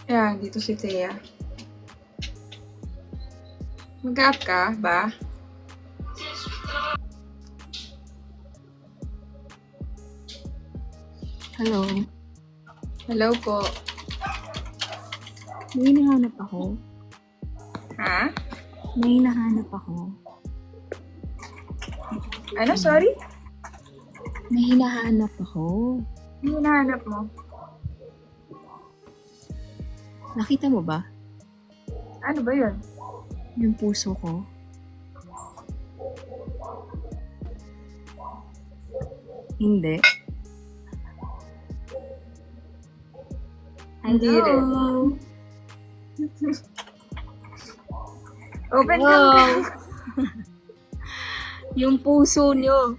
Yan, dito si Thea. Mag-up ka ba? Hello. Hello po. May hinahanap ako. Ha? May hinahanap ako. Ano, sorry? May hinahanap ako. Ano hinahanap mo? Nakita mo ba? Ano ba yun? Yung puso ko. Hindi. Hindi rin. Hello. Open Hello. cam. Yung puso nyo.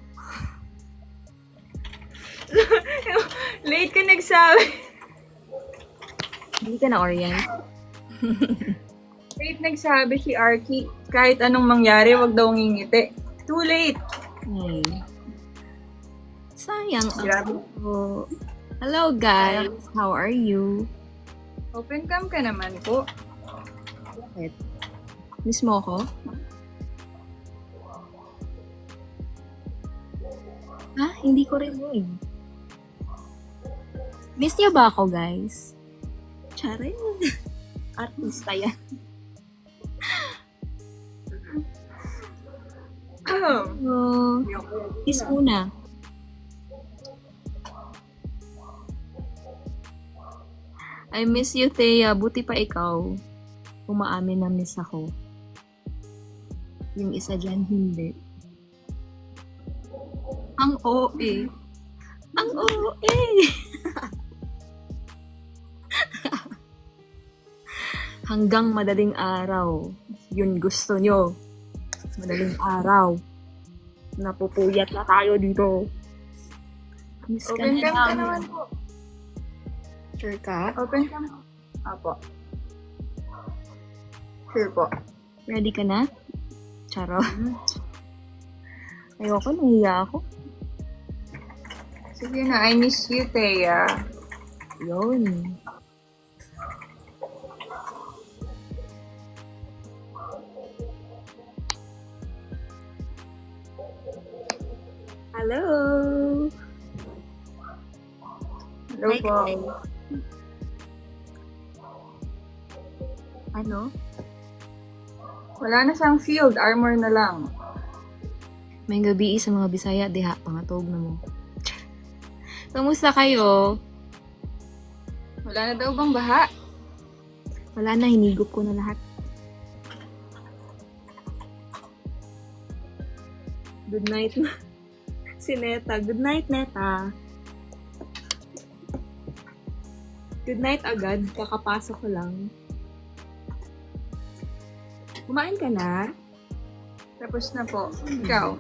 Late ka nagsabi. Hindi ka na orient. Late nagsabi si Arky. Kahit anong mangyari, wag daw ngingiti. Too late. Hey. Sayang Grabe. ako. Hello guys. How are you? Open cam ka naman po. Bakit? Miss mo ako? Ha? Hindi ko rinig. Miss niyo ba ako, guys? Charin. Artista yan. Oh, kiss muna. I miss you, Thea. Buti pa ikaw. Umaamin na miss ako. Yung isa dyan, hindi. Ang OA. Ang OA. Hanggang madaling araw. Yun gusto nyo. Madaling araw. Napupuyat na tayo dito. Miss ka Open na cam ka namin. naman po. Sure ka? Open cam. Apo. Sure po. Ready ka na? Charo. Ayoko, nahiya ako. Sige na, I miss you, Thea. Yun. Hello! Hello Hi, po. guys. Ano? Wala na siyang field, armor na lang. May gabi sa mga Bisaya, diha, pangatog na mo. Kamusta kayo? Wala na daw bang baha? Wala na, hinigop ko na lahat. Good night na. Si Neta. Good night, Neta. Good night agad. Kakapasok ko lang. Kumain ka na? Tapos na po. Ikaw?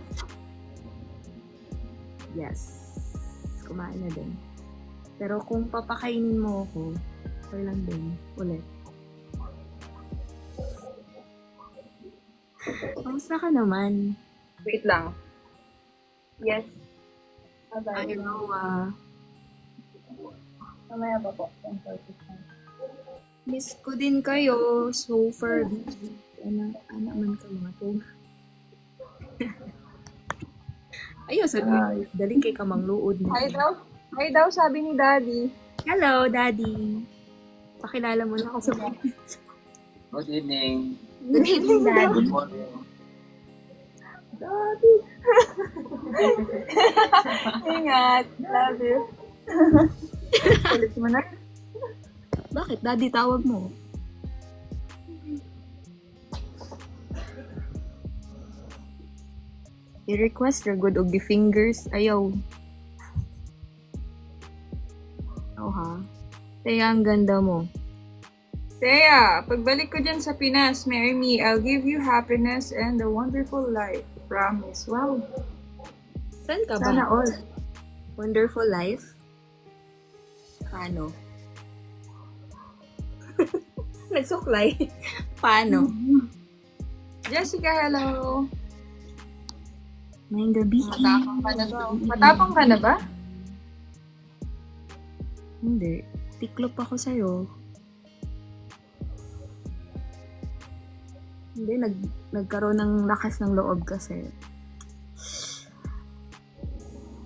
Yes. Kumain na din. Pero kung papakainin mo ako, okay lang din. Ulit. Kamusta ka naman? Wait lang. Yes. I know, Mamaya pa po. miss ko din kayo. So far, ano man ka mga to. Ayaw, sabi, dali kay kamang luod na. Hi daw. Hi daw, sabi ni Daddy. Hello, Daddy. Pakilala mo na ako sa mga. Good evening. Good evening, Daddy. Good morning. Daddy. Ingat. Love you. Ulit mo na. Bakit? Daddy, tawag mo. I-request your good og fingers. Ayaw. Oh ha. Kaya ang ganda mo. Thea, pagbalik ko dyan sa Pinas, marry me. I'll give you happiness and a wonderful life. Promise. Wow. Saan ka ba? Sana all. Wonderful life? Paano? Nagsuklay. Paano? Jessica, hello. Ngayong gabi. Matapang ka na ba? Matapang ka na ba? Hindi. Tiklop ako sa'yo. Hindi, nagkaroon ng lakas ng loob kasi.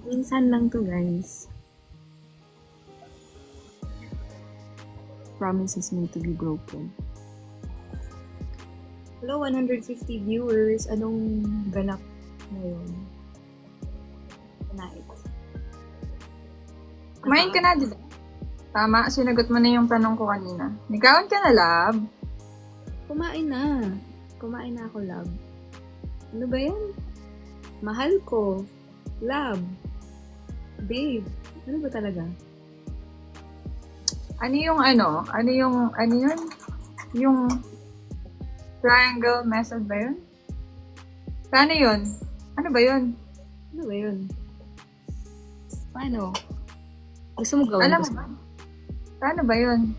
Minsan lang to, guys. Promises need to be broken. Hello, 150 viewers. Anong ganap ngayon? Tonight. Kumain ka na, di ba? Tama, sinagot mo na yung tanong ko kanina. Nikaon ka na, lab? Kumain na. Kumain na ako, love. Ano ba yan? Mahal ko. Love. Babe. Ano ba talaga? Ano yung ano? Ano yun? Yung triangle method ba yun? Paano yun? Ano ba yun? Ano ba yun? Paano? Gusto mo gawin? Alam mo ba? Paano ba yun?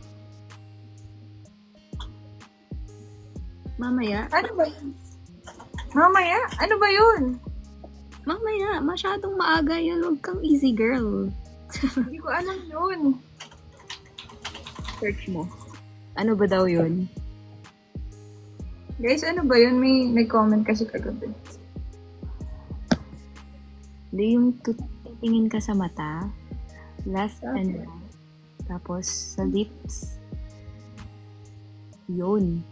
Mamaya? Ano ba yun? Mamaya? Ano ba yun? Mamaya. Masyadong maaga yan. Huwag kang easy girl. Hindi ko alam yun. Search mo. Ano ba daw yun? Guys, ano ba yun? May comment kasi kagabi. Hindi yung titingin ka sa mata. Left and right. Tapos sa lips. Yun.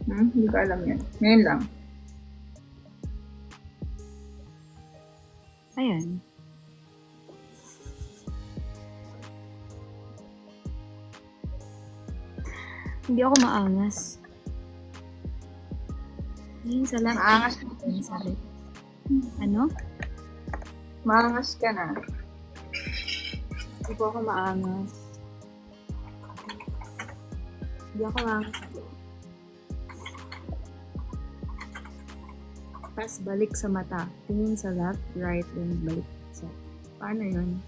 Hindi ko alam yan. Ngayon lang. Ayan. Hindi ako maangas. Tingin sa left. Maangas. Tingin sa right. Ano? Maangas ka na. Hindi po ako maangas. Hindi ako maangas. Tapos balik sa mata. Tingin sa left, right, and balik sa... Paano yun?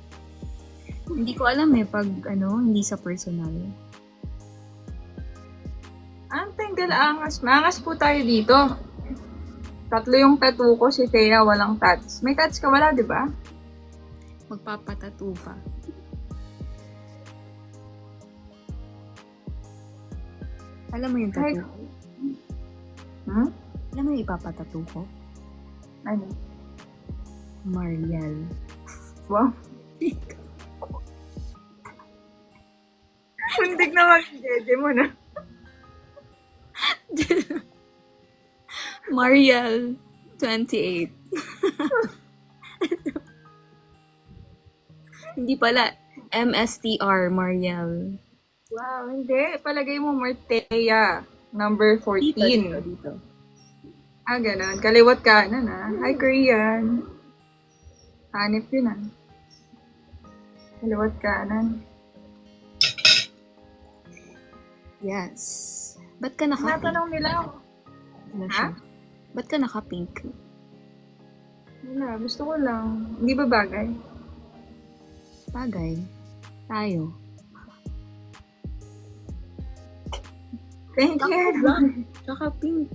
Hindi ko alam pag hindi sa personal. Ang tanggal angas. Maangas po tayo dito. 3 yung tattoo ko. Si Thea walang tats. May tats ka wala, di ba? Magpapatattoo pa. Alam mo yung tattoo? Alam mo yung ipapatattoo ko? Ano? Mariel. Wow. Muntik na mag-jeje mo na. Mariel 28. Hindi pala. MSTR, Mariel. Wow, hindi. Palagay mo Martea. Number 14. Dito. Ah, ganun. Kaliwat kanan, ah. Hi, Korean. Hanip yun, ah. Kaliwat kanan. Yes. Ba't ka naka-pink? Natanong nila ako. Ano Ha? siya? Ba't ka naka-pink? Wala, gusto ko lang. Hindi ba bagay? Bagay. Tayo. Thank you. Naka-pink.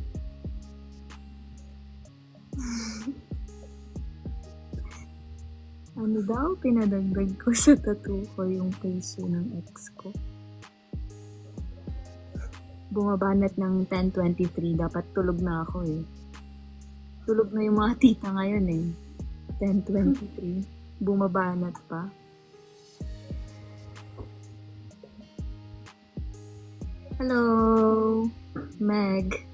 Ano daw pinadagdag ko sa tattoo ko yung puso ng ex ko? Bumabanat ng 10:23. Dapat tulog na ako eh. Tulog na yung mga tita ngayon eh. 10:23. Bumabanat pa. Hello, Meg.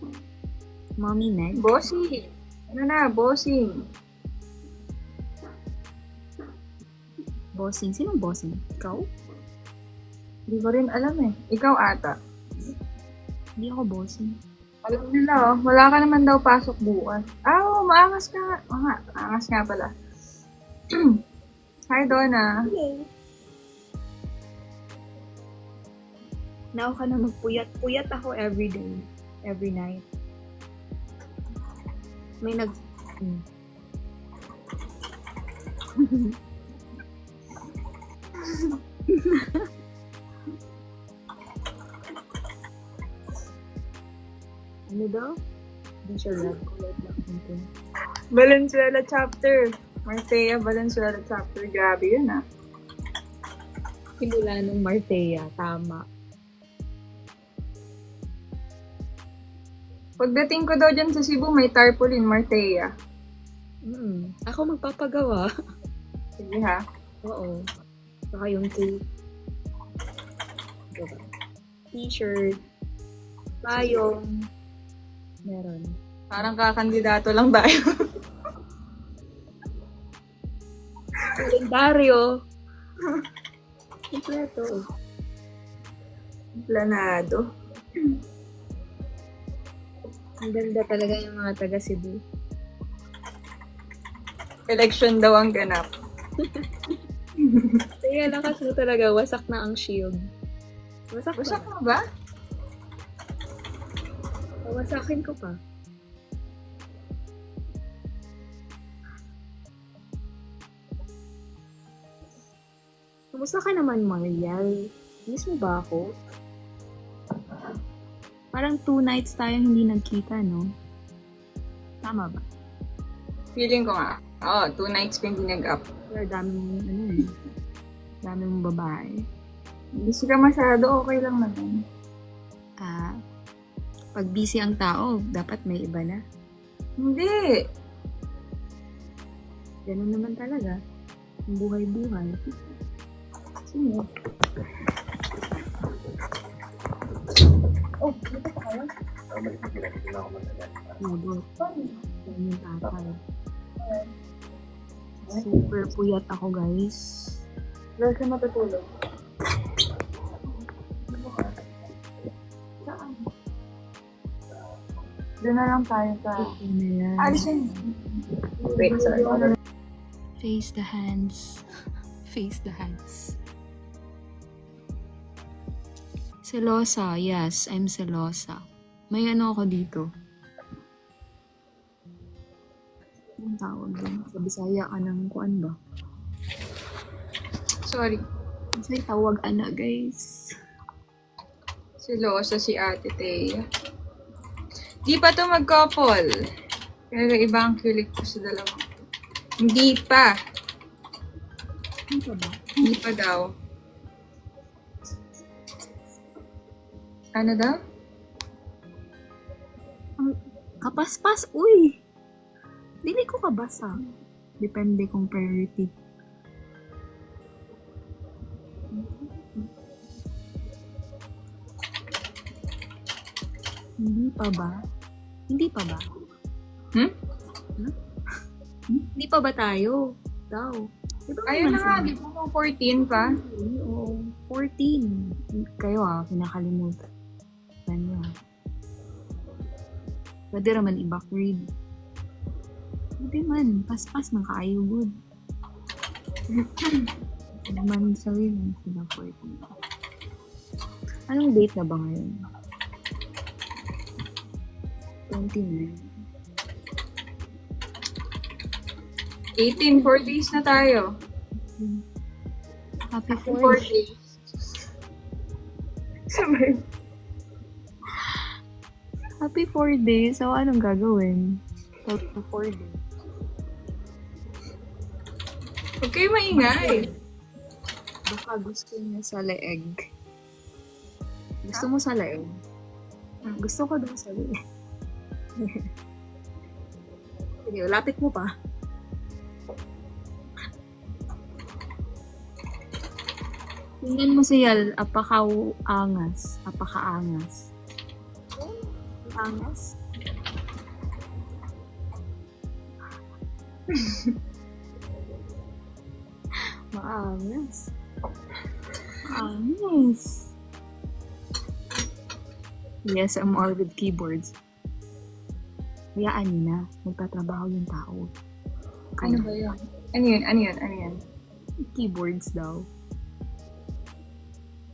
Mommy Meg. Bossy. Ano na, bossing. Bossing. Sinong bossing? Ikaw? Hindi ko rin alam eh. Ikaw ata. Hindi ako bossing. Alam nila oh, wala ka naman daw pasok bukas. Ah, maangas ka nga. Oo nga, maangas nga pala. Hi, Donna. Hello. Now ka na magpuyat. Puyat ako every day. Every night. May Ano daw? Hindi siya red. Valenzuela chapter. Martea Valenzuela chapter. Grabe yun ah. Simula ng Martea. Tama. Pagdating ko daw dyan sa Cebu, may tarpaulin, Martea. Ako magpapagawa. Sige ha. Oo. Saka yung cake. Diba? T-shirt. Payong. Meron. Parang kakandidato lang tayo. Kalendaryo. Kompleto. Planado. Ang ganda talaga yung mga taga Cebu. Election daw ang ganap. Kaya lakas mo talaga, wasak na ang shield. Wasak pa. Wasak mo ba? Wasakin ko pa. Kumusta ka naman, Mariel? Miss mo ba ako? Parang 2 nights tayong hindi nagkita, no? Tama ba? Feeling ko nga. Oo, 2 nights ko hindi nag-up. Pero dami mong, dami mong babae. Busy ka masyado, okay lang naman. Pag busy ang tao, dapat may iba na. Hindi. Ganun naman talaga. Ang buhay-buhay. Sino? Oh, dito pa kayo? Nabot. Yan yung tatay. Super puyat ako, guys. Wala siya matutulog. Saan? Doon na lang tayo sa... Okay na yan. Alisin. Wait, sorry. Face the hands. Face the hands. Selosa. Yes, I'm selosa. May ano ako dito. Anong tawag doon? Sa Bisaya ka ng kuan ba? Sorry. Kasi tawag ana, guys. Si Losa, si Ate Thea. Di pa to mag-couple. Pero iba ang kilig ko sa dalawang. Hindi pa. Ano ka ba? Hindi pa daw. Ano daw? Kapaspas, uy! Dili ko kabasa. Depende kung priority. Hindi pa ba? Hindi pa ba? Hmm? Hindi pa ba tayo? Daw. Diba Ayun na nga, di ba kung 14 pa? Oo, 14. Kayo kinakalimutan. Nyo. Pwede raman i-backread. Pwede man, pas-pas man kaayo good. Naman sa rin, sila 14. Anong date na ba ngayon? 29. 18, 4 days na tayo. Happy 4 4th. days. Sabay. Happy 4 days. So, anong gagawin? So, 4 days. Huwag kayo maingay. Baka gusto niya sa leeg. Gusto mo sa leeg? Gusto ko daw sa leeg. Sige, lapit mo pa. Tingnan mo siya, apakaangas. Apakaangas. Angas? Maangas. Maangas. Yes, I'm all with keyboards. Hayaan niyo na. Nagtatrabaho yung tao. Ano ba yun? Ano yun? Ano yun? Ano yun? Keyboards daw.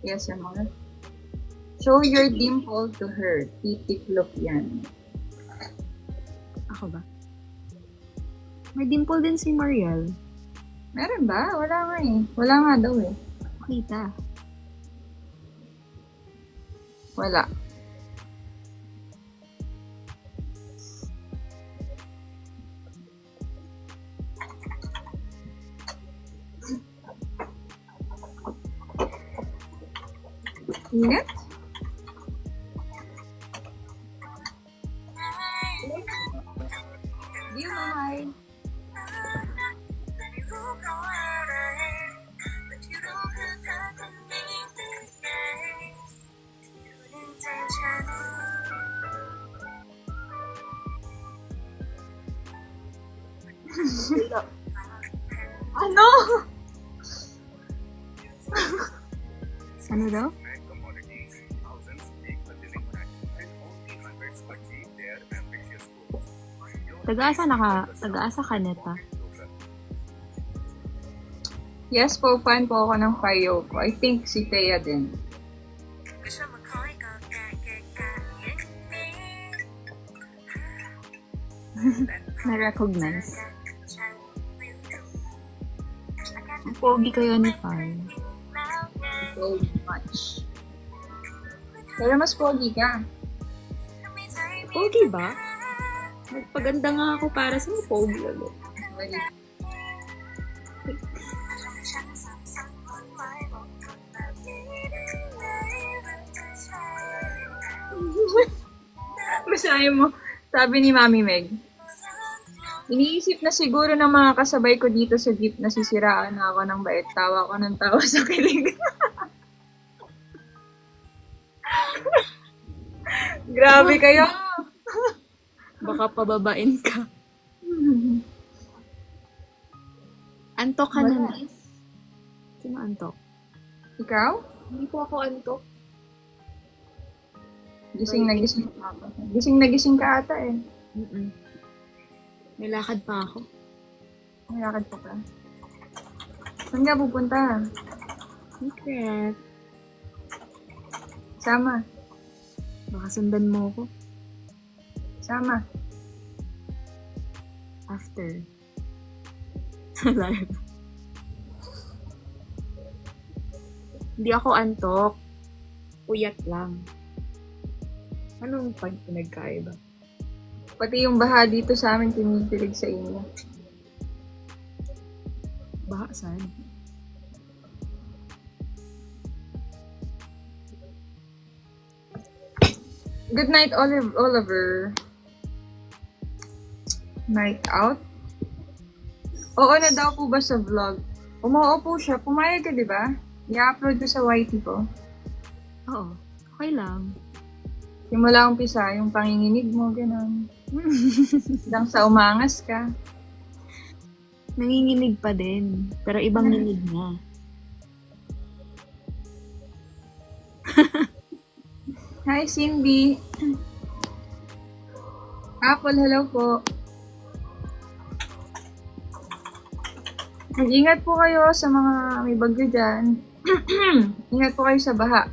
Yes, Amor. Show your dimple to her. Titiklop yan. Ako ba? May dimple din si Mariel. Meron ba? Wala nga eh. Wala nga daw eh. Kita. Wala. Ingat? Ano? Ano daw? Taga-asa ka neta? Yes po, fan po ako ng Fayo ko. I think si Thea din. Na-recognize. Ang pogi kayo ni Fai. So much. Pero mas pogi ka. Pogi ba? Nagpaganda nga ako para sa pogi ulit. Basahin mo. Sabi ni Mami Meg. Iniisip na siguro ng mga kasabay ko dito sa jeep na sisiraan na ako ng bait. Tawa ko ng tawa sa kilig. Grabe kayo. Baka pababain ka. Antok ka na, Miss? Sino antok? Ikaw? Hindi po ako antok. Gising na gising ka ata. Gising na gising ka ata eh. Mm-mm. May lakad pa ako. May lakad pa ka. Saan ka pupunta? Secret. Sama. Baka sundan mo ako Sama. after. Sa live. Hindi ako antok. Uyat lang. Anong pinagkaiba? Pati yung baha dito sa amin kinikilig sa inyo. Baha saan? Good night, Oliver. Night out? Oo na daw po ba sa vlog? Oo po siya. Pumayag ka, di ba? I-upload ko sa YT ko. Oo. Okay lang. Simula umpisa, yung panginginig mo, gano'n. Hanggang sa umangas ka. Nanginginig pa din. Pero ibang nginig niya. Hi, Cindy. Apple, hello po. Mag-ingat po kayo sa mga may bagyo dyan. Ingat po kayo sa baha.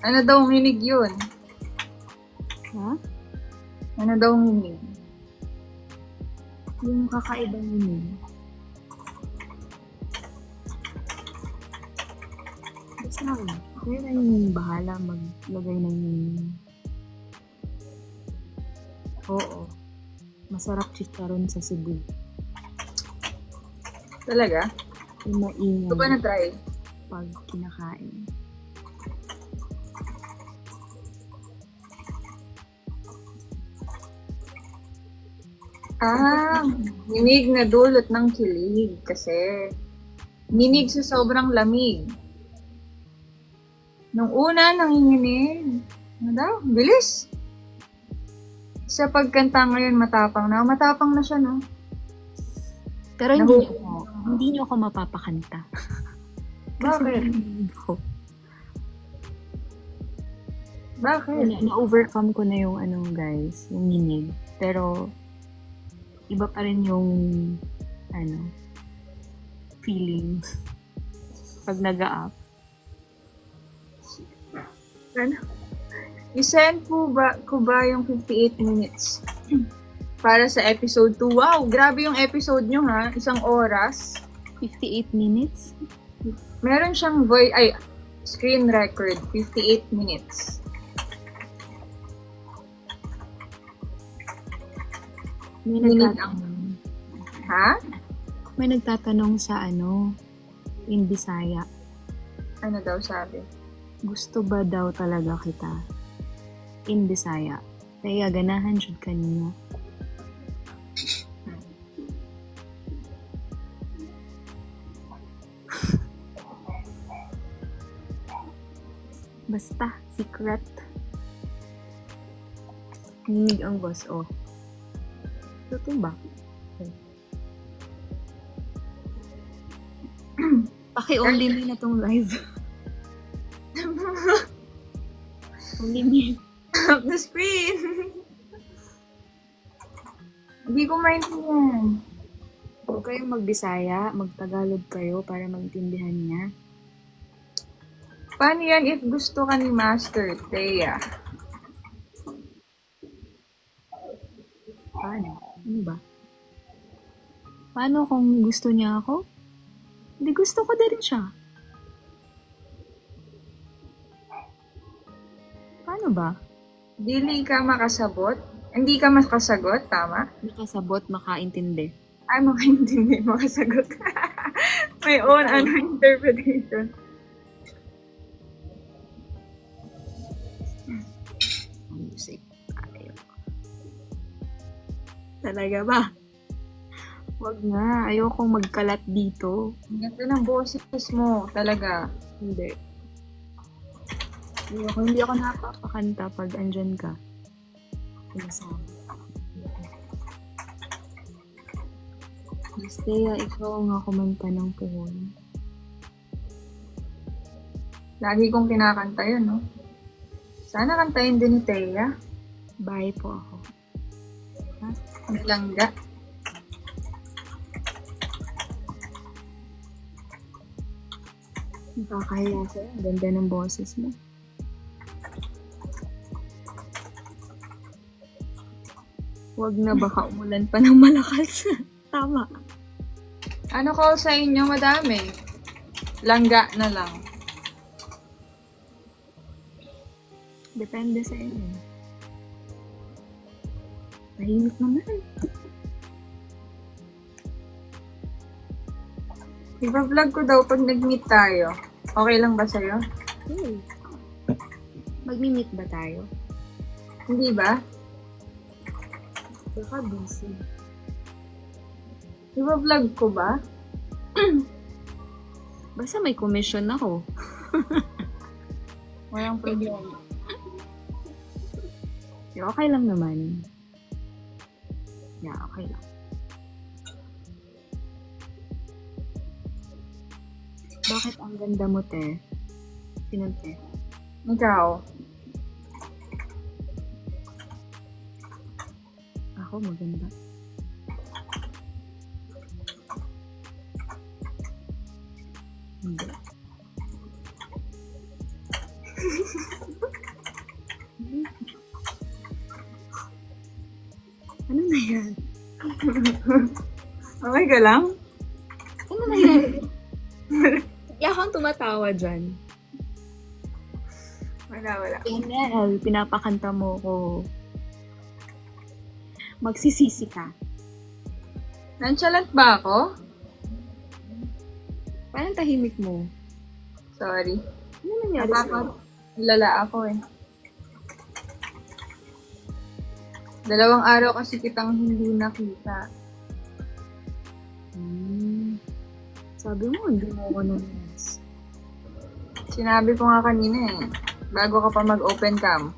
Ano daw nginig yun? Ha? Ano daw nginig? Yung kakaibang nginig. Basta ako. Kaya na yung bahala maglagay ng nginig. Oo. Masarap chicharon sa Cebu. Talaga? Yung maingay Ito ba na-try? pag kinakain. Nginig na dulot ng kilig kasi nginig sa sobrang lamig. Nung una, nanginginig. Ano daw? Bilis! Sa pagkanta ngayon, matapang na. Matapang na siya, no? Pero hindi niyo ako mapapakanta. Kasi Bakit? nanginginig ko. Bakit? Na-overcome ko na yung guys, yung nginig. Pero, iba pa rin yung, feeling pag nag-a-up. Ano? I-send ko ba yung 58 minutes para sa episode 2? Wow! Grabe yung episode nyo, ha? 1 oras. 58 minutes? Meron siyang screen record. 58 minutes. May Nginig nagtatanong. Ha? May nagtatanong sa in Bisaya. Ano daw sabi? Gusto ba daw talaga kita? In Bisaya. Kaya ganahan siya kanina. Basta, secret. Ninig ang boss, oh. Totoo ba? Paki-only me na tong live. Only me. Up the screen! Hindi ko maintindihan. Huwag kayong magbisaya, magtagalog kayo para maintindihan niya. Paano yan if gusto ka ni Master Thea? Paano? Ano ba? Paano kung gusto niya ako? Hindi, gusto ko din siya. Paano ba? Dili ka makasabot? Hindi ka makasagot, tama? Nakasabot, makaintindi. Ay, makaintindi, makasagot. May own interpretation. Music tayo. Talaga ba? Wag nga, ayokong magkalat dito. Ang ganda ng boses mo, talaga. Hindi. Hindi ako napapakanta pag andyan ka. Pinasama. Basta, ikaw nga kumanta ng puhon. Lagi kong kinakanta yun, no? Sana kantayin din ni Thea. Bye po ako. Ang langga. Nakakahiya sa'yo. Ang ganda ng boses mo. Huwag na, baka umulan pa ng malakas. Tama. Ano call sa inyo, madami? Langga na lang. Depende sa inyo. Tahimik naman. Ipa-vlog ko daw pag nag-meet tayo. Okay lang ba sa'yo? Hey. Magmi-meet ba tayo? Hindi ba? Baka busy. Ipa-vlog ko ba? Basta may commission ako. Walang problema. Okay lang naman. Yeah, okay lang. Bakit ang ganda mo, te? Sinong te? Ikaw. Ako, maganda. Hindi. Ano na yan? Okay ka lang? Ano na yan? Kaya akong tumatawa dyan. Wala. Enel, pinapakanta mo ko. Magsisisi ka. Nonchalant ba ako? Parang tahimik mo. Sorry. Ano nangyari sa'yo? Lala ako eh. 2 araw kasi kitang hindi nakita. Sabi mo, hindi mo ako namiss. Sinabi ko nga kanina eh. Bago ka pa mag-open cam.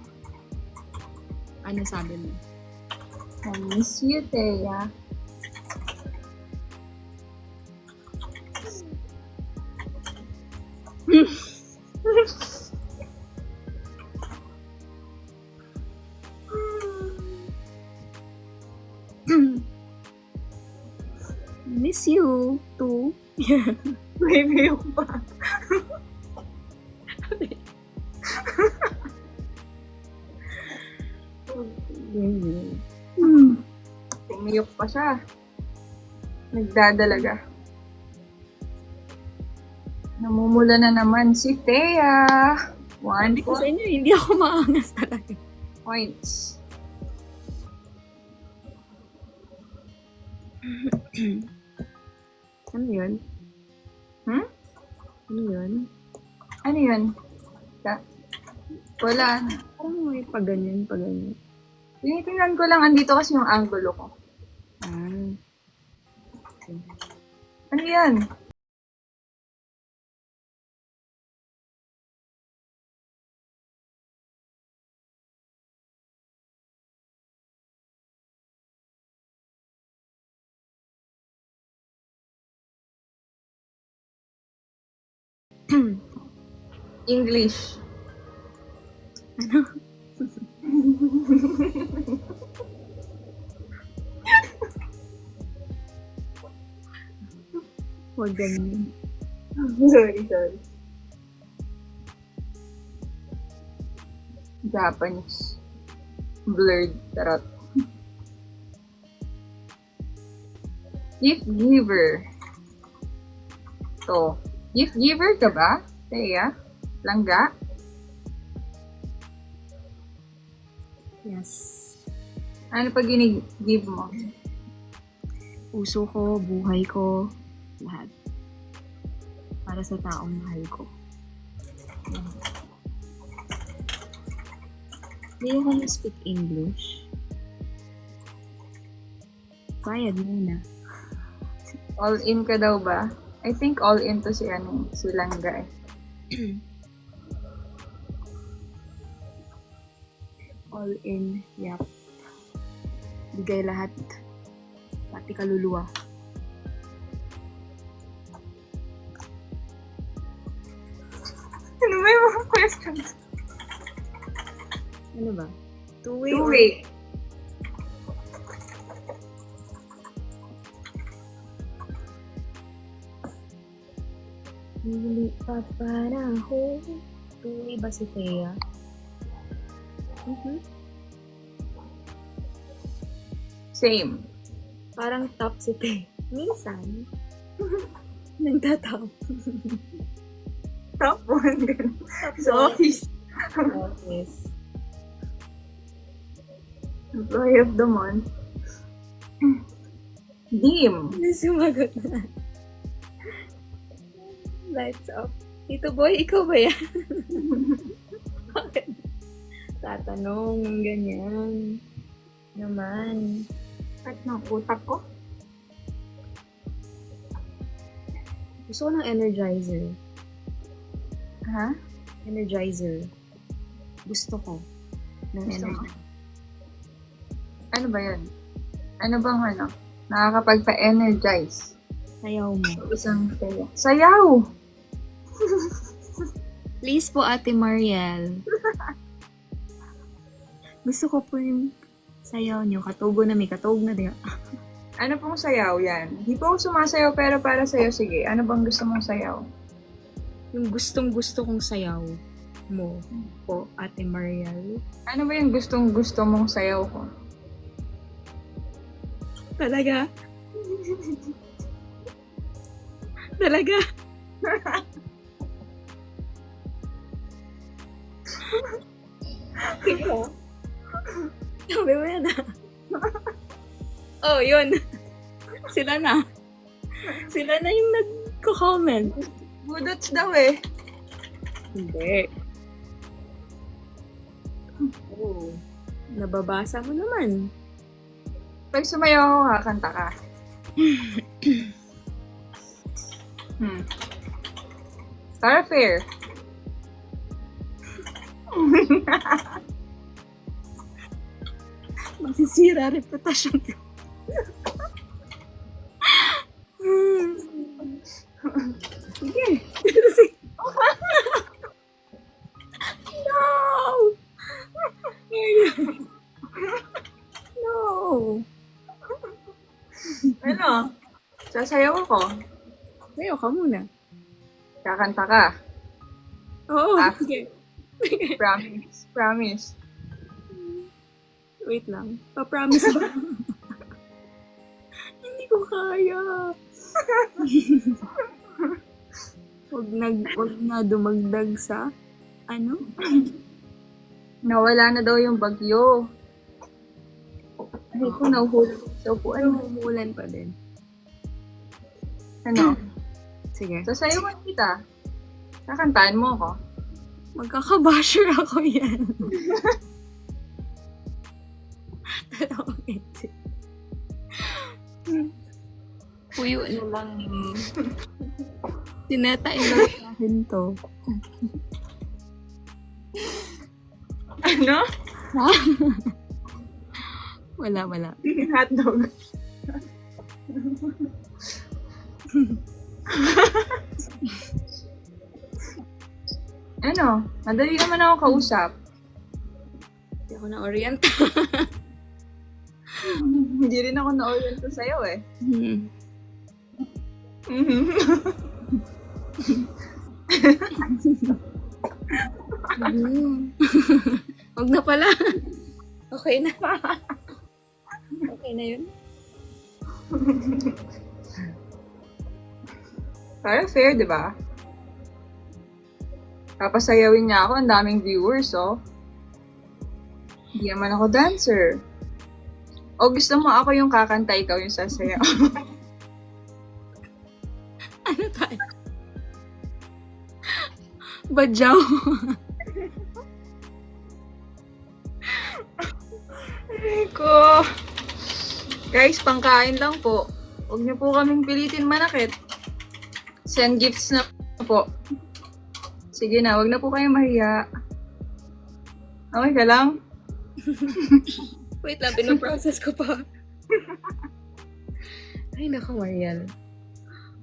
Ano sabi mo? I miss you, Thea. Miss you, too. Baby ko pa. Umiyok pa siya. Nagdadalaga. Namumula na naman si Thea. 1 Hindi ko sa inyo, hindi ako maangas talaga. points. Ano yun? Hmm? Ano yun? Ano yun? Wala. Parang may paganyan. Tinitingnan ko lang, andito kasi yung angulo ko. Okay. Ano yan? English. Huwag ganyan. Sorry. Japanese. Blurred. Tarot. Gift giver. To. Gift giver ka ba? Teya? Langga? Yes. Ano pag give mo? Puso ko, buhay ko, lahat. Para sa taong mahal ko. Do you want to speak English? Kaya, di muna. All in ka daw ba? I think all in to si Langga eh. All in, yap. Bigay lahat. Pati kaluluwa. Ano ba yung mga questions? Ano ba? Two-way. Two-way. Hindi pa panahon. Two-way ba si Thea? Same. Parang top si Thea. Minsan. Nagtatap. Top 1. Ganun. Sa office. Yes. Employee of the month. Dim. Sumagot na. Lights off. Tito Boy, ikaw ba yan? Bakit? Tatanong ng ganyan. Naman. At ng utak ko. Gusto ko ng energizer. Ha? Energizer. Gusto ko. Ng Gusto mo? energizer. Ano ba yun? Ano bang nakakapagpa-energize? Sayaw mo. Isang saya. Sayaw! Please po, Ate Mariel. Gusto ko po yung sayaw niyo. Katugo na may katug na diya. Ano pong sayaw yan? Di po ako sumasayaw pero para sa'yo, sige. Ano bang gusto mong sayaw? Yung gustong-gusto kong sayaw mo po, Ate Mariel. Ano ba yung gustong-gusto mong sayaw ko? Talaga? Talaga? Ikaw? Sabi mo yan ah. Oh, yun. Sila na. Sila na yung nagko-comment. Budots daw eh. Hindi. Oh, nababasa mo naman. Pag sumayaw ako, kakanta ka. Para fair. Masisira reputasyon ko. Sige. No! No! Ano? Sasayaw ako. Sayo ka muna. Kakanta ka. Oo, Ah. sige. Promise. Promise. Wait lang. Pa-promise ba? Hindi ko kaya. Wag na dumagdag sa ano? Nawala na daw yung bagyo. Ay ko, nahuhulog sa upuan. Ano, umuulan pa din. Ano? Sige. Sasayawan kita. Kakantaan mo ako. Magkakabasher ako yan. Puyo na lang eh. Tinatain lang sa akin to. Ano? Ha? Wala. Hotdog. Ano? Madali naman ako kausap. Hindi ako na-orient. Hindi rin ako na-oriento sa'yo eh. Huwag na pala. Okay na. Okay na yun. Parang fair, di ba? Papasayawin niya ako, ang daming viewers, oh. Hindi naman ako dancer. O gusto mo ako yung kakanta, ikaw yung sasayaw. Ano tayo? Badyaw. Ay ko. Guys, pangkain lang po. Huwag niyo po kaming pilitin manakit. Send gifts na po. Sige na, huwag na po kayo mahiya. Okay ka lang? Wait lang, pinoprocess ko pa. Ay, nako, Mariel.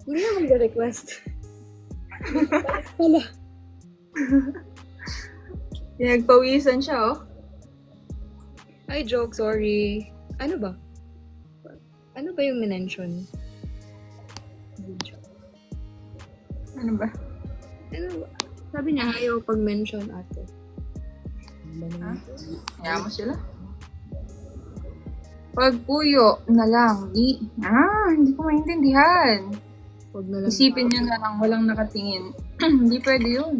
Hindi na mag-request. Wala. Pinagpawisan siya, oh. Ay, joke, sorry. Ano ba? Ano ba yung minention? Ano ba? Ano ba? Sabi niya, ayaw pag-mention ate. Ano ba naman? Kaya mo sila. Pagpuyo na lang. Hindi ko maintindihan. Huwag na lang. Isipin niyo na lang, walang nakatingin. Hindi pwede yun.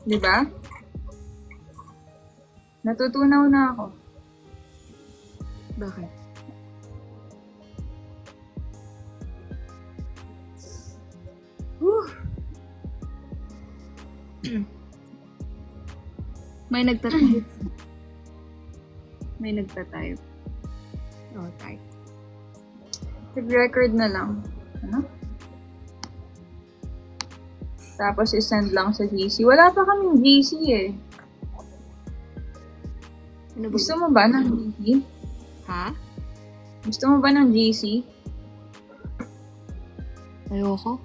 Diba? Natutunaw na ako. Bakit? May nagtatype. May nagtatype. Oh, type. Record na lang. Ano? Tapos isend lang sa GC. Wala pa kaming GC eh. Ano ba? Gusto mo ba ng GC? Ha? Gusto mo ba ng GC? Ayoko.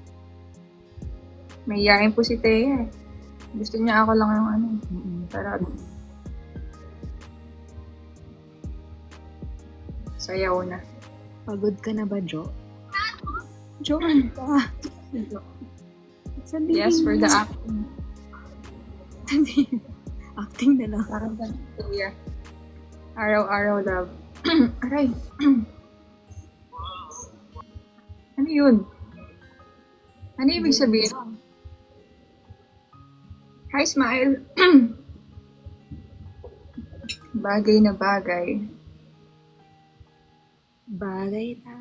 May yain po si Thea eh. Gusto niya ako lang yung ano. Sarap. Sayaw na. Pagod ka na ba, Jo? Jo, ano ka? Sabihin Yes, for the mo. acting. Acting na lang. Parang ka Thea. Araw-araw love. Aray. Ano yun? Ano ibig sabihin? Hi, smile. Bagay na bagay. Bagay na.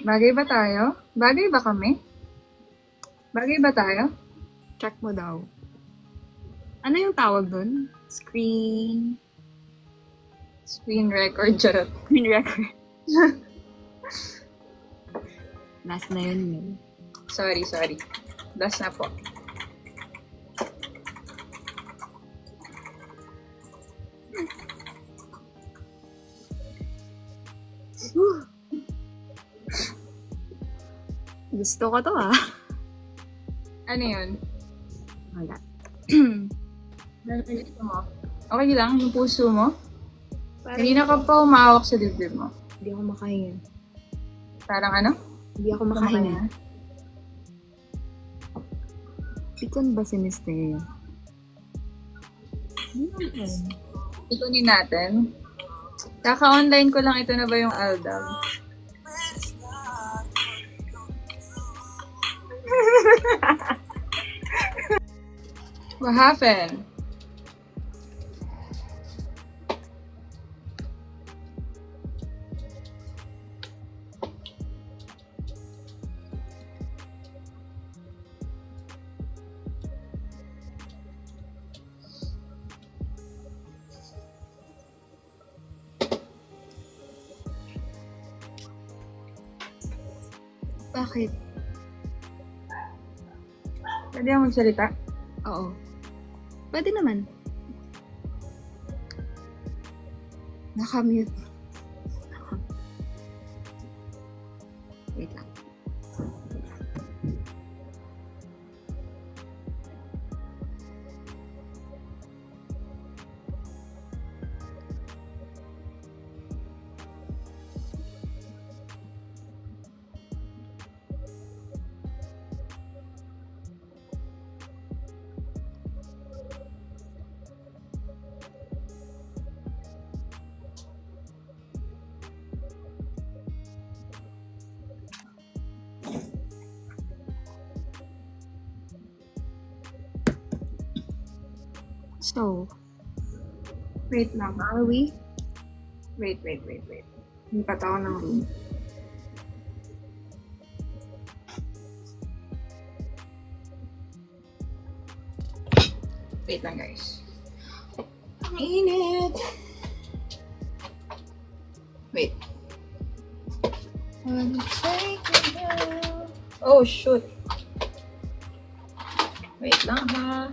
Bagay ba tayo? Bagay ba kami? Bagay ba tayo? Check mo daw. Ano yung tawag dun? Screen Screen record, charot. record. Last na yun. Sorry. Last na po. Gusto ko to ah. Ano yun? Wala. Ano gusto mo? Okay lang, yung puso mo? Parang Kanina ka pa umawak sa dibdib mo. hindi ako makahinga. Parang ano? Hindi ako makahinga. Pikon ba si Miss Thea? Ikunin natin. Kaka-online ko lang, ito na ba yung Aldab? What happened? Bakit? Pwede ako magsalita? Oo. Pwede naman. Nakamute. Wait lang. So, Wait lang. are we? Wait. Lipat ako ng room. Wait lang, guys. Ang init. Wait. Oh, shoot. Wait lang, ha.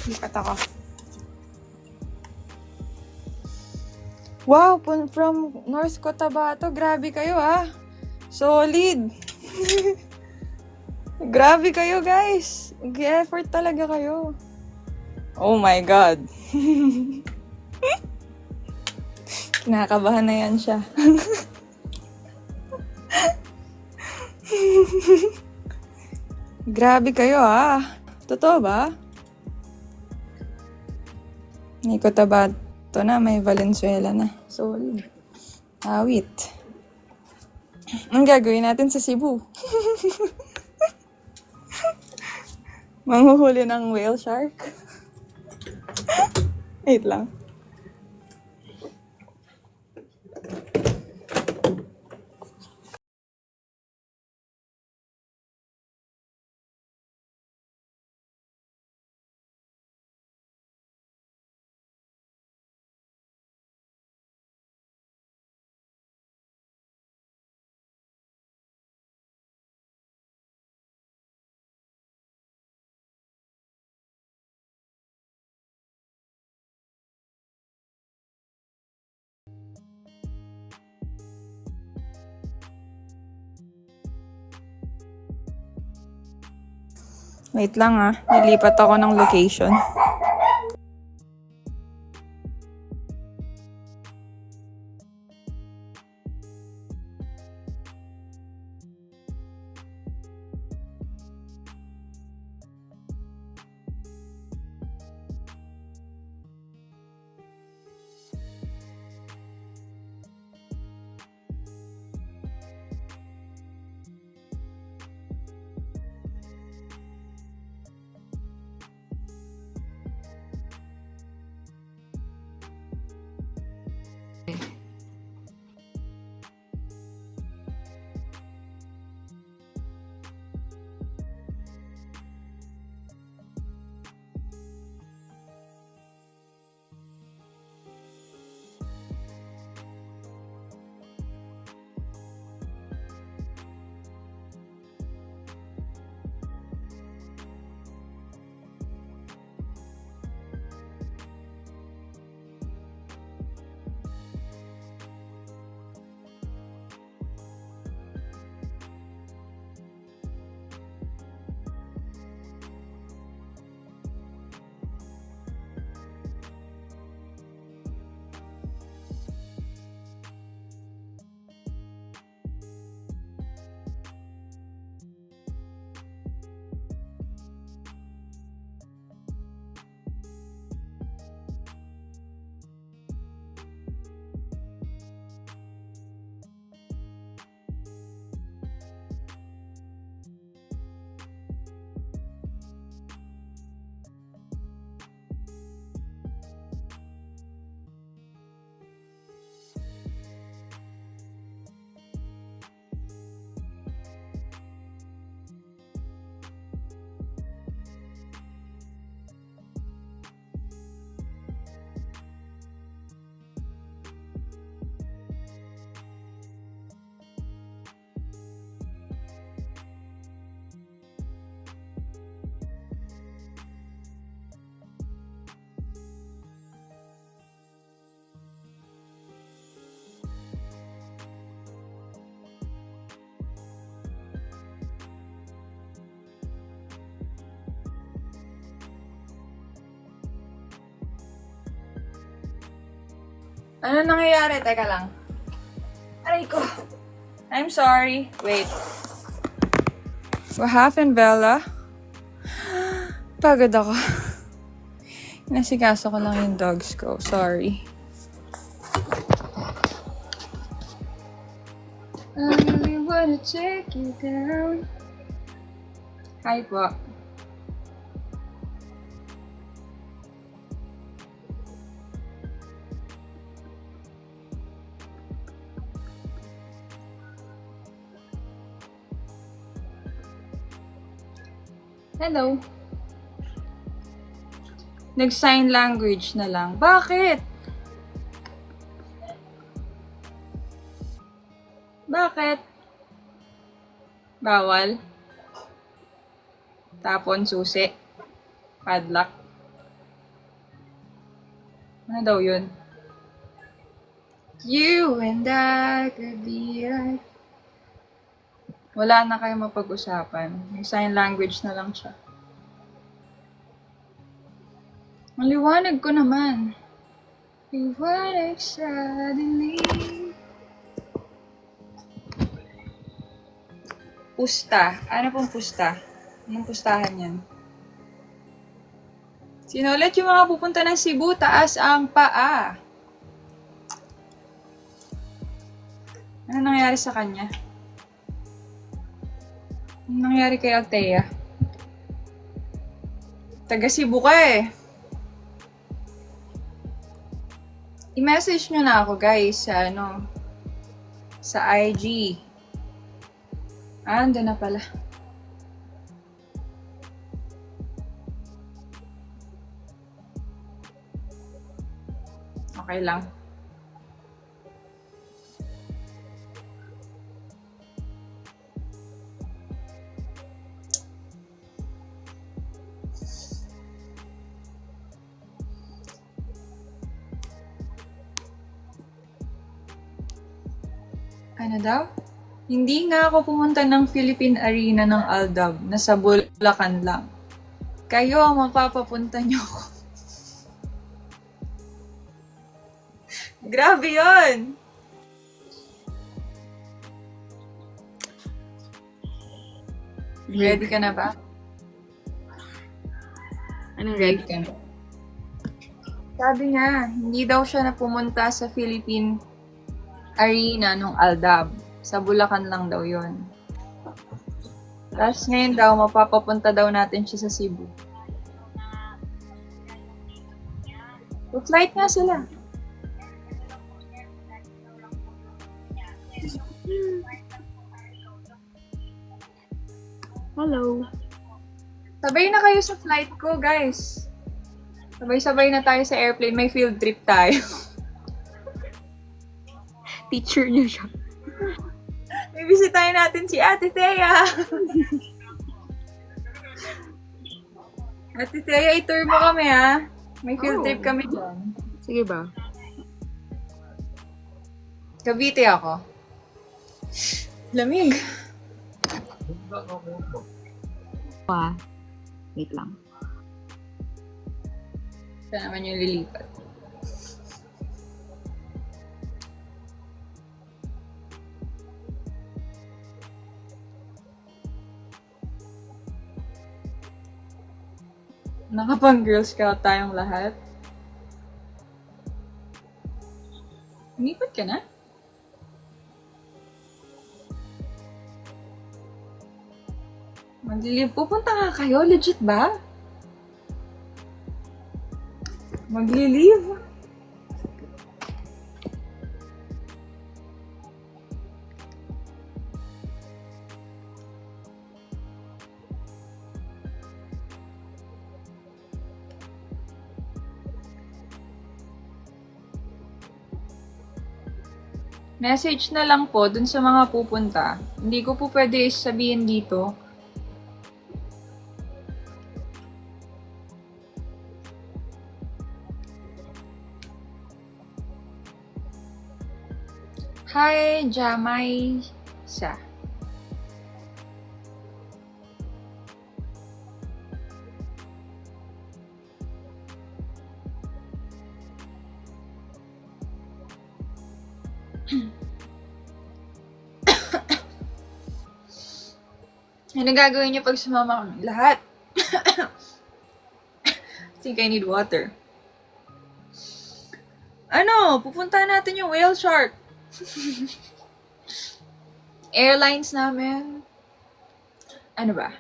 Lipat ako. Wow, from North Cotabato. Grabe kayo, ah. Solid. Grabe kayo, guys. Mag-effort talaga kayo. Oh my God. Kinakabahan na yan siya. Grabe kayo, ah. Totoo ba? May Cotabato na, may Valenzuela na. Solid. Awit. Ang gagawin natin sa Cebu? Manghuhuli ng whale shark? Wait lang. Wait lang, ah. Nilipat ako ng location. Ano nangyayari? Teka lang. Aray ko. I'm sorry. Wait. What happened, Bella? Pagod ako. Nasikaso ko lang yung dogs ko. Sorry. I really wanna take you down. Hi po. Hello. Nag-sign language na lang. Bakit? Bakit? Bawal? Tapon, susi? Padlock? Ano daw yun? You and I could be like... Wala na kayo mapag-usapan. Yung sign language na lang siya. Maliwanag ko naman. Liwanag sa dilim. Pusta. Ano pong pusta? Anong pustahan yan? Sino ulit yung mga pupunta ng Cebu? Taas ang paa. Ano nangyari sa kanya? Ano nangyari kay Althea? Taga Cebu ka eh. I-message nyo na ako guys sa sa IG. Ah, andun na pala. Okay lang. Ano daw? Hindi nga ako pumunta ng Philippine Arena ng Aldab. Nasa Bulacan lang. Kayo ang mapapapunta nyo ako. Grabe yun! Ready ka na ba? Anong Ready ka na. Sabi niya, hindi daw siya na pumunta sa Philippine Arena nung Aldab. Sa Bulacan lang daw yon. Tapos ngayon daw, mapapapunta daw natin siya sa Cebu. So, flight nga sila. Hello. Sabay na kayo sa flight ko, guys. Sabay-sabay na tayo sa airplane. May field trip tayo. Teacher niya siya. Bibisitahin natin si Ate Thea. Ate Thea, i-tour mo kami ha. May field trip kami dyan. Sige ba? Cavite ako. Lamig. Wait lang. Siya naman yung lilipat. Nakapang Girl Scout tayong lahat. Umipat ka na? Maglilive. Pupunta nga kayo? Legit ba? Maglilive? Message na lang po dun sa mga pupunta. Hindi ko po pwede sabihin dito. Hi, Jamay sa. Ano gagawin niyo pag sumama kami? Lahat. I think I need water. Ano? Pupunta natin yung whale shark. Airlines namin. Ano ba?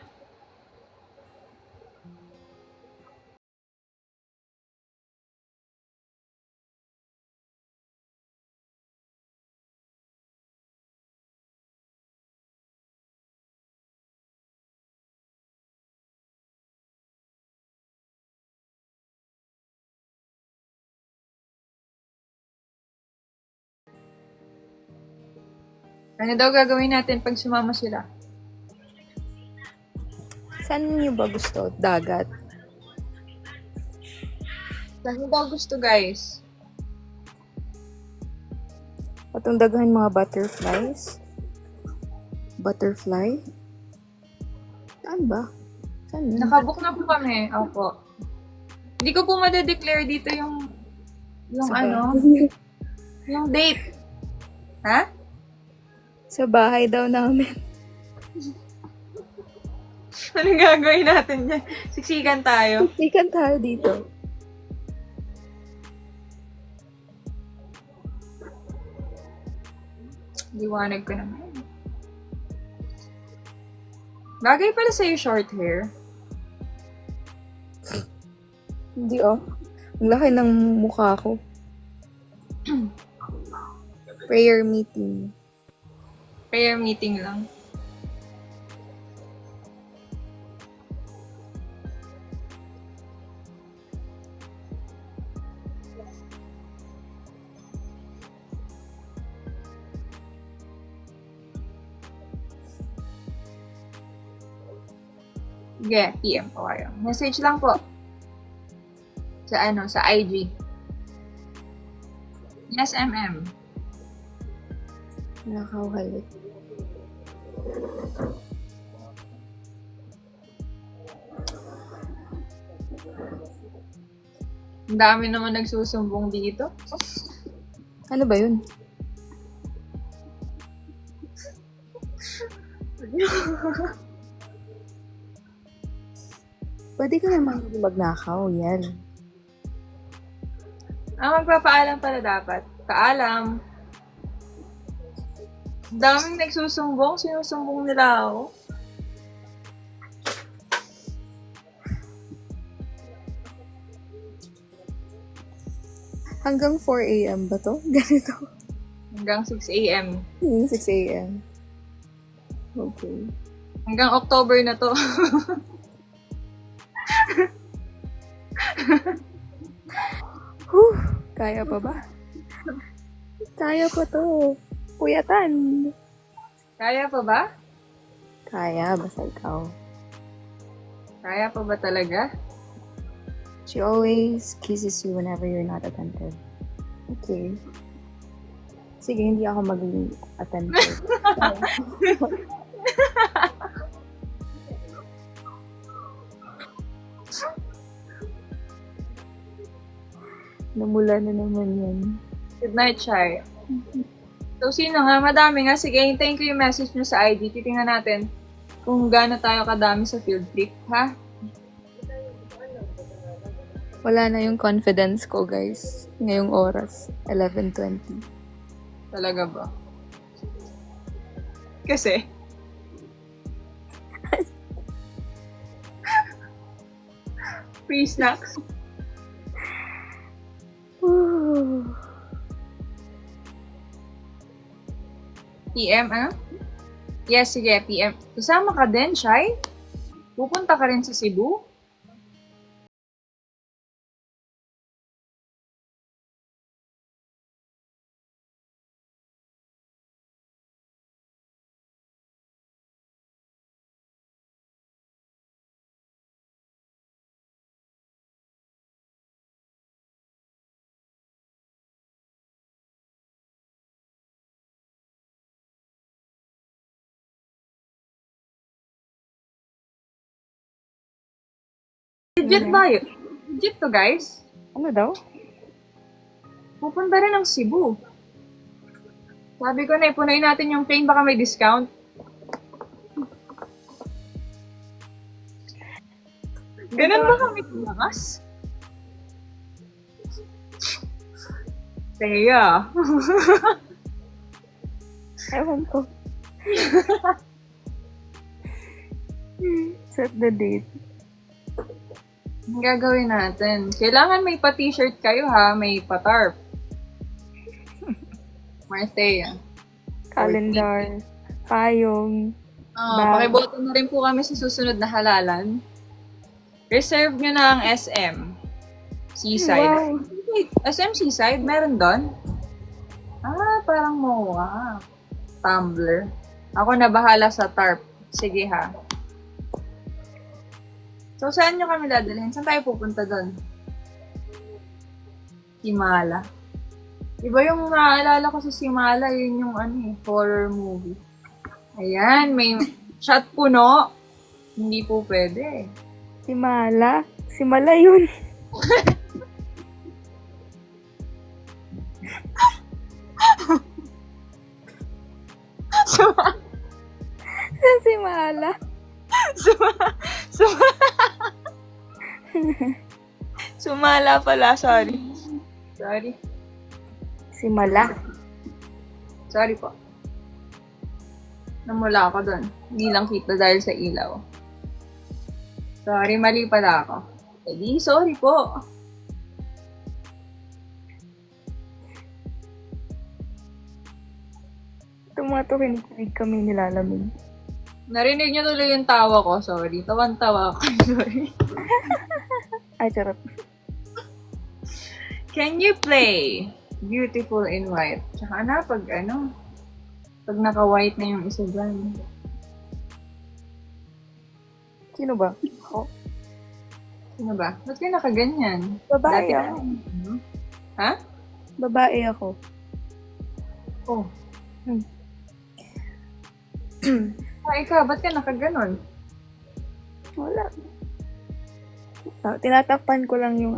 Ano daw gagawin natin pag sumama sila? Saan niyo ba gusto? Dagat? Saan daw gusto, guys? Patong daghan mga butterflies? Butterfly? Saan ba? Saan yun? Nakabook na po kami. Opo. Hindi ko po madedeclare dito yung Sa ano, yung date. Ha? Sa bahay daw namin. Anong gagawin natin dyan? Siksikan tayo. Sikan tayo dito. Liwanag ko naman. Bagay pala sa'yo short hair. Hindi oh. Ang laki ng mukha ko. Prayer meeting. Prayer meeting lang. Sige, PM po kayo. Message lang po. Sa IG. Yes, MM. Nakakahalik. Ang dami naman nagsusumbong dito. Ano ba yun? Pwede ka naman magnakaw, yan. Magpapaalam pala dapat. Paalam. Ang daming nagsusumbong. Sinusumbong nila ako. Hanggang 4 a.m. ba to? Ganito. Hanggang 6 a.m. 6 a.m. Okay. Hanggang October na to. Whew, kaya pa ba? Kaya pa to. Puyatan. Kaya pa ba? Kaya, basta ikaw. Kaya pa ba talaga? She always kisses you whenever you're not attentive. Okay. Sige, hindi ako maging attentive. Namula na naman yan. Good night, Shai. So, sino nga? Madami nga. Sige, hintayin ko yung message nyo sa ID. Titingnan natin kung gaano tayo kadami sa field trip, ha? Wala na yung confidence ko, guys. Ngayong oras, 11:20. Talaga ba? Kasi? Free snacks. PM, ano? Yes, sige, PM. Kasama ka din, Shai? Pupunta ka rin sa Cebu? Legit ba yun? Legit to, guys. Ano daw? Pupunta rin ng Cebu. Sabi ko na, ipunayin natin yung plane, baka may discount. Ganun ba kami tumakas? Kaya. Ewan ko. Set the date. Ang gagawin natin? Kailangan may pa-t-shirt kayo ha, may pa-tarp. Marthea. Calendar. Payong. Bag. Pakiboto na rin po kami sa susunod na halalan. Reserve nyo na ang SM. Seaside. Wow. Wait, SM Seaside? Meron doon? Parang MOA. Tumblr. Ako na bahala sa tarp. Sige ha. So, saan nyo kami dadalhin? Saan tayo pupunta doon? Himala. Iba yung naalala ko sa Simala, yun yung horror movie. Ayan, may shot puno. Hindi po pwede. Si Mala. Si Mala yun. Si Mala. Sumala pala, sorry. Sorry. Si Mala. Sorry po. Namula ako doon. Hindi lang kita dahil sa ilaw. Sorry, mali pala ako. Eh di, sorry po. Tumatakinig kami nilalamig. Narinig niyo tuloy yung tawa ko, sorry. Tawan-tawa ako, sorry. Ay, charot. Can you play Beautiful in White? Tsaka na, pag naka-white na yung isa dyan. Sino ba? Ako? Sino ba? Ba't kayo nakaganyan? Babae Dati ako. Ha? Babae ako. Oh. Ikaw, ba't ka nakaganon? Wala. Tinatakpan ko lang yung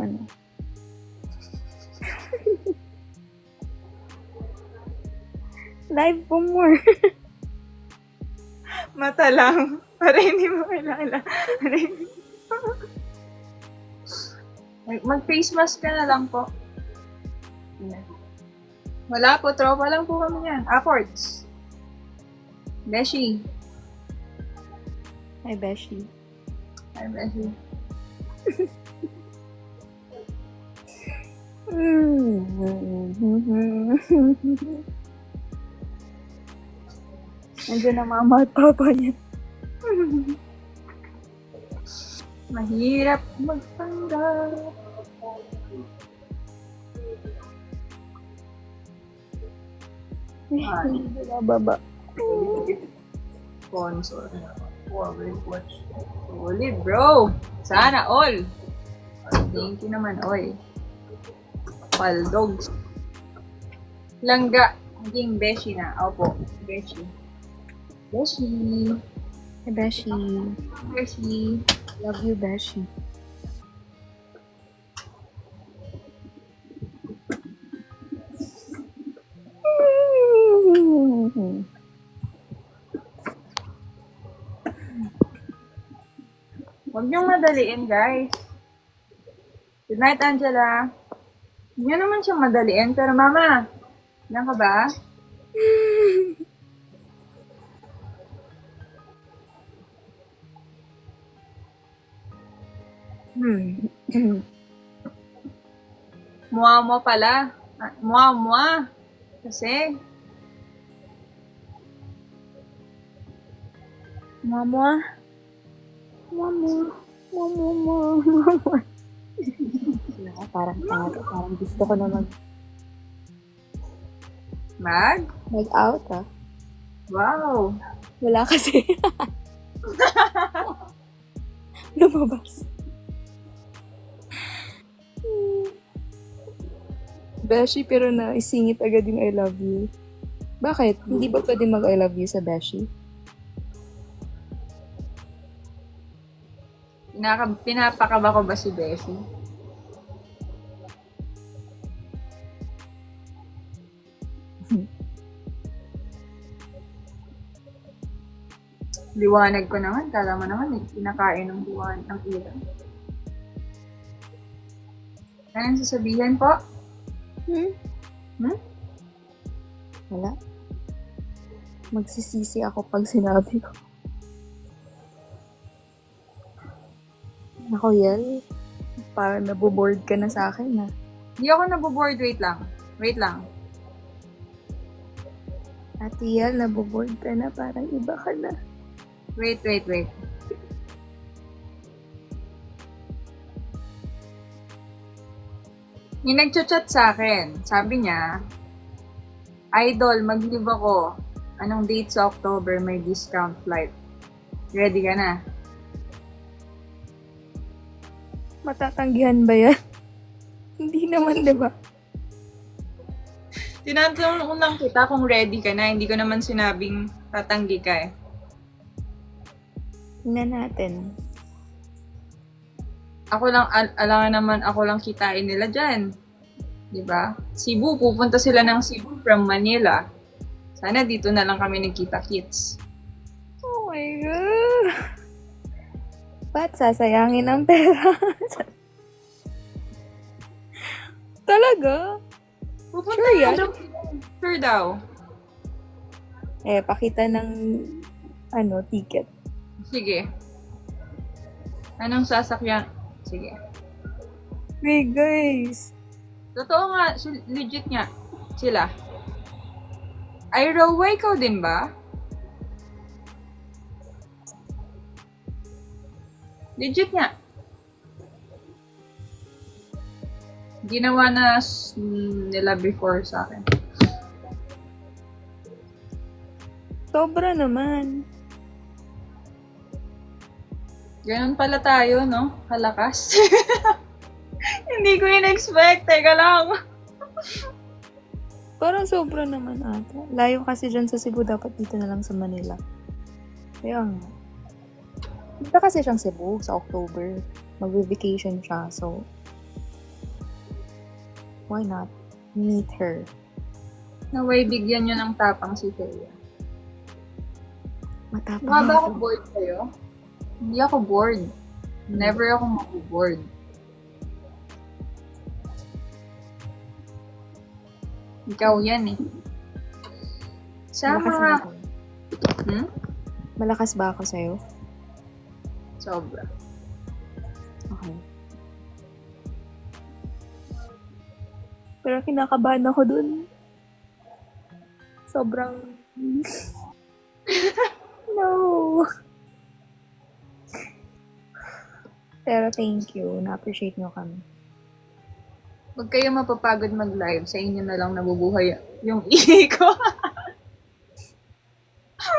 Live for more. Mata lang. Para hindi mo kilala. Mag-face mask ka na lang po. Wala po, tropa lang po kami yan. Apports. Beshi. Ay, Beshi. Hi, Beshi. Nandiyan na mama at papa niya. Mahirap magpanggap. Baba. Sponsor. Watch. Solid, bro. Sana all. Thank you naman, oy. Paldogs. Langga. Naging Beshi na. Opo. Beshi. Beshi. Hey, Beshi. Beshi. Love you, Beshi. Huwag niyong madaliin, guys. Good night, Angela. Huwag niyo naman siyang madaliin. Pero, Mama, ilan ka ba? Mua pala. Mua. Kasi, Mama. Parang gusto ko na mag-out, ah. Wow. Wala kasi. Lumabas. Beshi, pero na isingit agad yung I love you. Bakit? Hindi ba pwede mag I love you sa Beshi? Pinapakaba ko ba si Beshi? Liwanag ko naman. Kala mo naman, kinakain ng buwan ng ilaw. Anong sasabihin po? Hmm? Wala. Magsisisi ako pag sinabi ko. Ako, Yel. Parang naboboard ka na sa akin, ha? Hindi ako naboboard. Wait lang. Wait lang. Ate Yel, naboboard ka na. Parang iba ka na. Wait. Yung nagchat-chat sa akin, sabi niya, Idol, mag-leave ako. Anong date sa October may discount flight? Ready ka na? Matatanggihan ba yan? Hindi naman, di ba? Tinatanong lang kita kung ready ka na. Hindi ko naman sinabing tatanggi ka eh. Tingnan natin. Ako lang, alangan naman ako lang kitain nila dyan. Diba? Cebu, pupunta sila ng Cebu from Manila. Sana dito na lang kami nagkita-kits. Oh my God! Ba't sasayangin ang pera? Talaga? Pupunta Sure yan? daw. Sure daw. Pakita ng ticket. Sige. Anong sasakyan? Sige. Hey guys! Totoo nga, legit nga. Sila. Ay, Rowa, ikaw din ba? Legit nga. Ginawa na nila before sa akin. Sobra naman. Ganun pala tayo, no? Kalakas. Hindi ko in-expect. Teka lang. Parang sobra naman ata. Layo kasi dyan sa Cebu, dapat dito na lang sa Manila. Kaya nga. Dito kasi siyang Cebu sa October. Mag-vacation siya, so why not meet her? Naway, bigyan nyo ng tapang si Thea. Matapang Mga ba ako ako. bored kayo? Hindi ako bored. Never ako mabu-bored. Ikaw yan eh. Sa Malakas ba mga... ako? Hmm? Malakas ba ako sa'yo? Sobra. Okay. Pero kinakabahan ako dun. Sobrang... No! Pero thank you. Na-appreciate nyo kami. Huwag kayo mapapagod mag-live. Sa inyo na lang nabubuhay yung ihi ko.